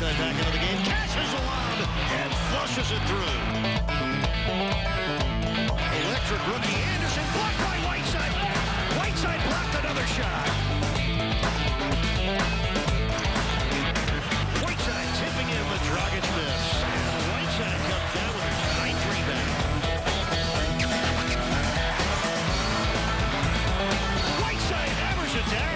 Whiteside back into the game, catches the lob, and flushes it through. Electric rookie Anderson, blocked by Whiteside. Whiteside blocked another shot. Whiteside tipping in, but Dragic missed. And Whiteside comes down with his 9th rebound. Whiteside hammers it down.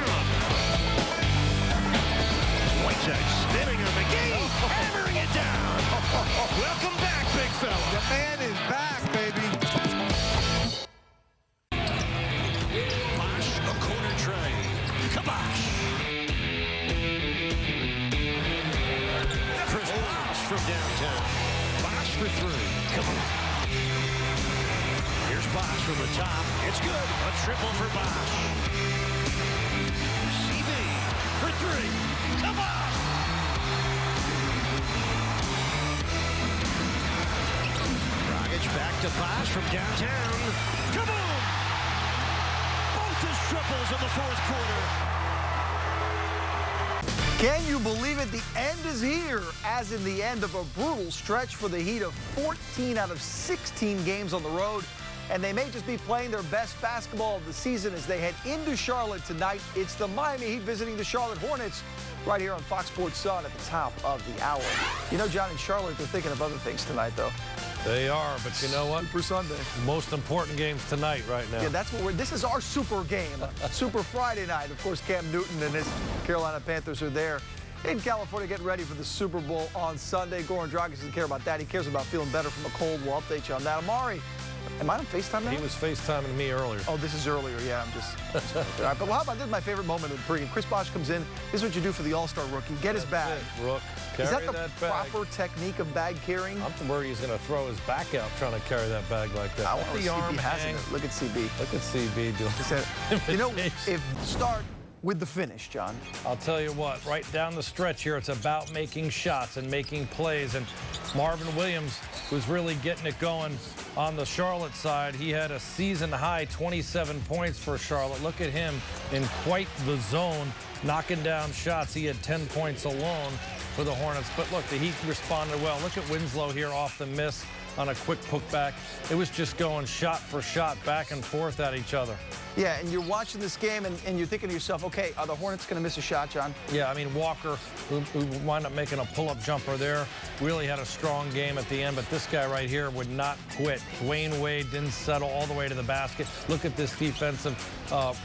Whiteside spinning on McGee, hammering it down. Welcome back, big fella. The man is back, baby. Bosh, a corner tray. Kabosh. Chris Bosh from downtown. Bosh for 3. Come on. Here's Bosh from the top. It's good. A triple for Bosh. CB for 3. Come on. Dragic back to Bosh from downtown. Kaboom! Both his triples in the 4th quarter. Can you believe it? The end is here, as in the end of a brutal stretch for the Heat of 14 out of 16 games on the road. And they may just be playing their best basketball of the season as they head into Charlotte tonight. It's the Miami Heat visiting the Charlotte Hornets right here on Fox Sports Sun at the top of the hour. You know, John, in Charlotte, they're thinking of other things tonight, though. They are, but you know what? Super Sunday. Most important games tonight right now. Yeah, that's what this is our super game. Super Friday night. Of course, Cam Newton and his Carolina Panthers are there in California getting ready for the Super Bowl on Sunday. Goran Dragic doesn't care about that. He cares about feeling better from a cold. We'll update you on that. AMAR'E, am I on FaceTime now? He was FaceTiming me earlier. Oh, this is earlier. Yeah, I'm just... All right, but how about this is my favorite moment of the pregame. Chris Bosh comes in. This is what you do for the All-Star rookie. Get his bag. It, Rook. Is Carry that the bag. proper technique of bag carrying? I'm worried he's going to throw his back out trying to carry that bag like that. I want to see arm CB hasn't hang. it. Look at CB. Look at CB doing You know, if start with the finish, John. I'll tell you what, right down the stretch here, it's about making shots and making plays. And Marvin Williams was really getting it going on the Charlotte side. He had a season-high 27 points for Charlotte. Look at him in quite the zone, knocking down shots. He had 10 points alone for the Hornets. But look, the Heat responded well. Look at Winslow here off the miss on a quick putback. It was just going shot for shot, back and forth at each other. Yeah, and you're watching this game, and you're thinking to yourself, okay, are the Hornets going to miss a shot, John? Yeah, I mean, Walker, who wound up making a pull-up jumper there, really had a strong game at the end, but this guy right here would not quit. Dwayne Wade didn't settle all the way to the basket. Look at this defensive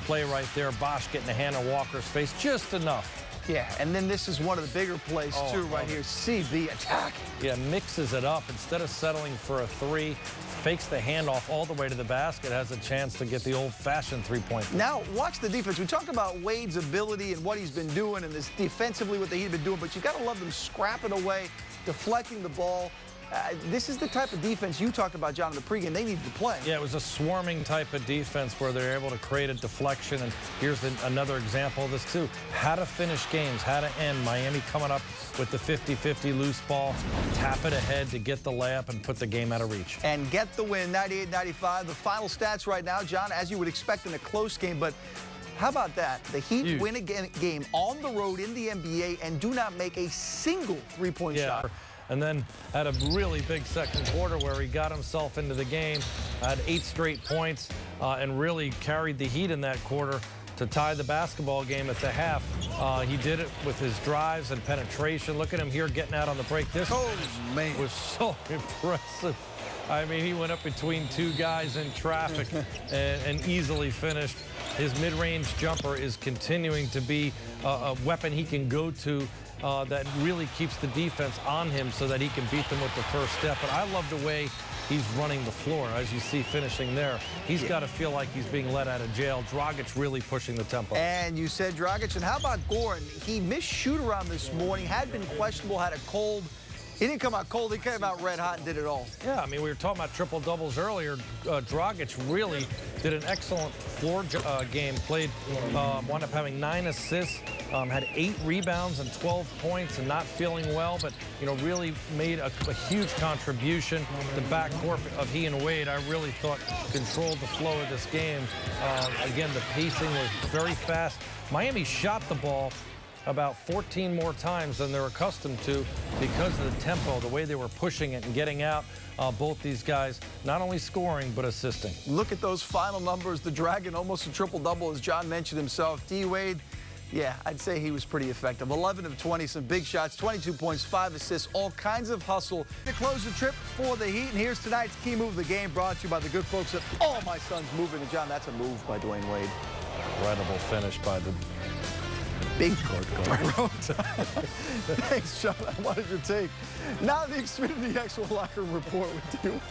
play right there. Bosh getting a hand on Walker's face, just enough. Yeah, and then this is one of the bigger plays, too, right here. CB attack. Yeah, mixes it up. Instead of settling for a 3, fakes the handoff all the way to the basket, has a chance to get the old-fashioned 3-point. Now, watch the defense. We talked about Wade's ability and what he's been doing and this defensively what the Heat have been doing, but you got to love them scrapping away, deflecting the ball. This is the type of defense you talked about, John, in the pregame. They needed to play. Yeah, it was a swarming type of defense where they're able to create a deflection. And here's another example of this, too. How to finish games, how to end. Miami coming up with the 50-50 loose ball, tap it ahead to get the layup and put the game out of reach. And get the win, 98-95. The final stats right now, John, as you would expect in a close game, but how about that? The Heat win a game on the road in the NBA and do not make a single three-point shot. And then had a really big second quarter where he got himself into the game, had 8 straight points, and really carried the Heat in that quarter to tie the basketball game at the half. He did it with his drives and penetration. Look at him here getting out on the break. This was so impressive. I mean, he went up between 2 guys in traffic and easily finished. His mid-range jumper is continuing to be a weapon he can go to that really keeps the defense on him so that he can beat them with the first step. But I love the way he's running the floor, as you see finishing there. He's got to feel like he's being let out of jail. Dragic really pushing the tempo. And you said Dragic, and how about Goran? He missed shoot-around this morning, had been questionable, had a cold. He didn't come out cold. He came out red hot and did it all. Yeah, I mean, we were talking about triple-doubles earlier. Dragic really did an excellent floor game. Played, wound up having 9 assists, had 8 rebounds and 12 points and not feeling well, but, you know, really made a huge contribution. The backcourt of he and Wade, I really thought controlled the flow of this game. Again, the pacing was very fast. Miami shot the ball about 14 more times than they're accustomed to because of the tempo, the way they were pushing it and getting out. Both these guys not only scoring, but assisting. Look at those final numbers. The Dragon almost a triple-double, as John mentioned himself. D-Wade, yeah, I'd say he was pretty effective. 11 of 20, some big shots, 22 points, 5 assists, all kinds of hustle. To close the trip for the Heat, and here's tonight's key move of the game, brought to you by the good folks at All My Sons Moving. And John, that's a move by Dwayne Wade. Incredible finish by the big guard. Thanks, John. I wanted your take. Now the Xfinity Actual Locker Room Report with you.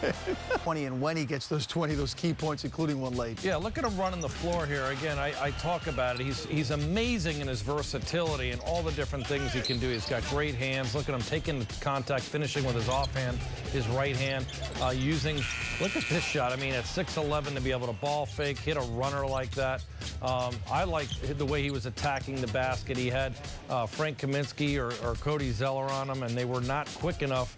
20, and when he gets those 20, those key points, including one late. Yeah, look at him running the floor here. Again, I talk about it. He's amazing in his versatility and all the different things he can do. He's got great hands. Look at him taking contact, finishing with his offhand, his right hand, using, look at this shot. I mean, at 6'11", to be able to ball fake, hit a runner like that. I liked the way he was attacking the basket. He had Frank Kaminsky or Cody Zeller on him, and they were not quick enough.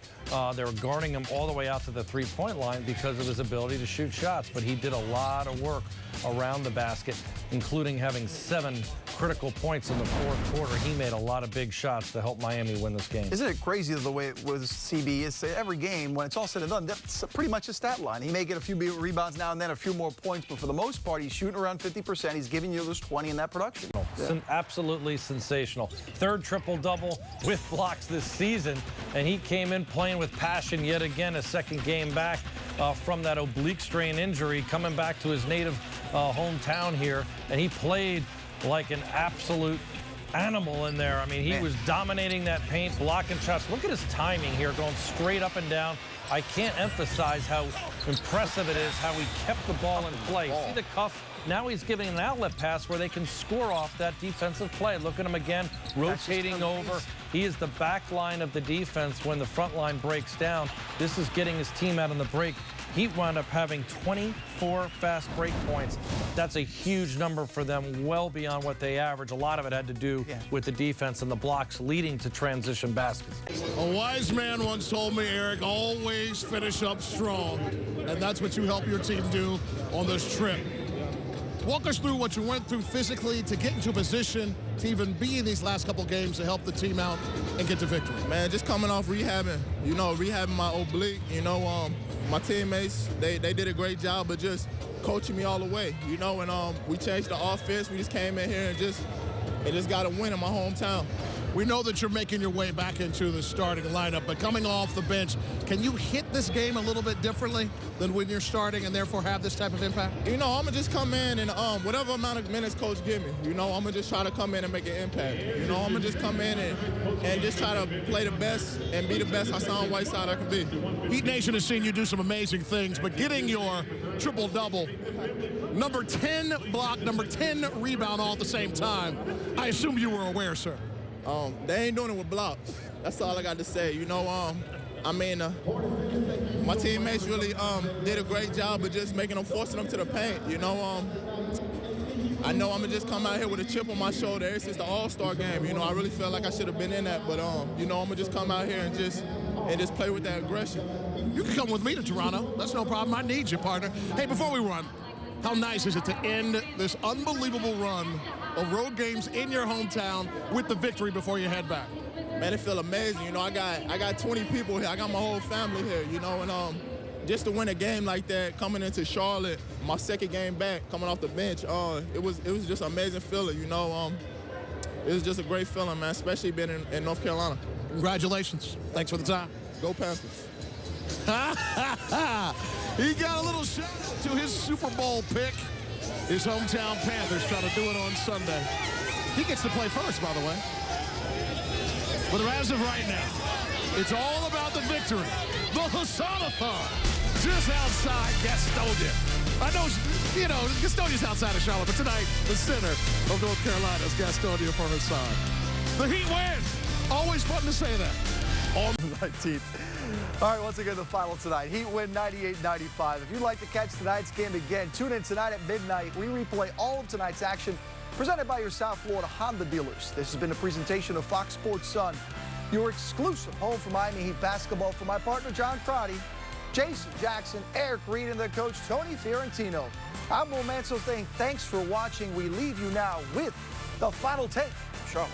They were guarding him all the way out to the three-point line because of his ability to shoot shots. But he did a lot of work around the basket, including having 7 critical points in the fourth quarter. He made a lot of big shots to help Miami win this game. Isn't it crazy the way it was CB is every game, when it's all said and done, that's pretty much a stat line. He may get a few rebounds now and then, a few more points, but for the most part, he's shooting around 50%. He's giving you those 20 in that production. Yeah. Absolutely sensational. Third triple-double with blocks this season, and he came in playing with passion yet again, a second game back from that oblique strain injury, coming back to his native hometown here, and he played like an absolute animal in there. I mean, he was dominating that paint, blocking shots. Look at his timing here, going straight up and down. I can't emphasize how impressive it is how he kept the ball in play. See the cuff? Now he's giving an outlet pass where they can score off that defensive play. Look at him again, rotating over. He is the back line of the defense when the front line breaks down. This is getting his team out on the break. He wound up having 24 fast break points. That's a huge number for them, well beyond what they average. A lot of it had to do with the defense and the blocks leading to transition baskets. A wise man once told me, Eric, always finish up strong. And that's what you help your team do on this trip. Walk us through what you went through physically to get into a position to even be in these last couple games to help the team out and get to victory. Man, just coming off rehabbing, rehabbing my oblique, my teammates, they did a great job of just coaching me all the way, and we changed the offense. We just came in here and just got a win in my hometown. We know that you're making your way back into the starting lineup, but coming off the bench, can you hit this game a little bit differently than when you're starting and therefore have this type of impact? I'm going to just come in and whatever amount of minutes coach give me, I'm going to just try to come in and make an impact. I'm going to just come in and just try to play the best and be the best Hassan Whiteside I can be. Heat Nation has seen you do some amazing things, but getting your triple-double, number 10 block, number 10 rebound all at the same time, I assume you were aware, sir. They ain't doing it with blocks. That's all I got to say. My teammates really did a great job of just forcing them to the paint. I know I'm going to just come out here with a chip on my shoulder ever since the All-Star game. I really felt like I should have been in that, but, I'm going to just come out here and just play with that aggression. You can come with me to Toronto. That's no problem. I need you, partner. Hey, before we run, how nice is it to end this unbelievable run of road games in your hometown with the victory before you head back? Man, it feels amazing. I got 20 people here. I got my whole family here, and just to win a game like that, coming into Charlotte, my second game back, coming off the bench, it was just an amazing feeling, It was just a great feeling, man, especially being in North Carolina. Congratulations. Thanks for the time. Go Panthers. He got a little shout out to his Super Bowl pick. His hometown Panthers trying to do it on Sunday. He gets to play first, by the way. But as of right now, it's all about the victory. The Hassanathon, just outside Gastonia. I know, Gastonia's outside of Charlotte, but tonight, the center of North Carolina is Gastonia for Hassan. The Heat win. Always fun to say that. On the 19th. All right, once again, the final tonight. Heat win 98-95. If you'd like to catch tonight's game again, tune in tonight at midnight. We replay all of tonight's action presented by your South Florida Honda dealers. This has been a presentation of Fox Sports Sun, your exclusive home for Miami Heat basketball. For my partner, John Crotty, Jason Jackson, Eric Reed, and their coach, Tony Fiorentino. I'm Will Mansell saying thanks for watching. We leave you now with the final take from Charlotte.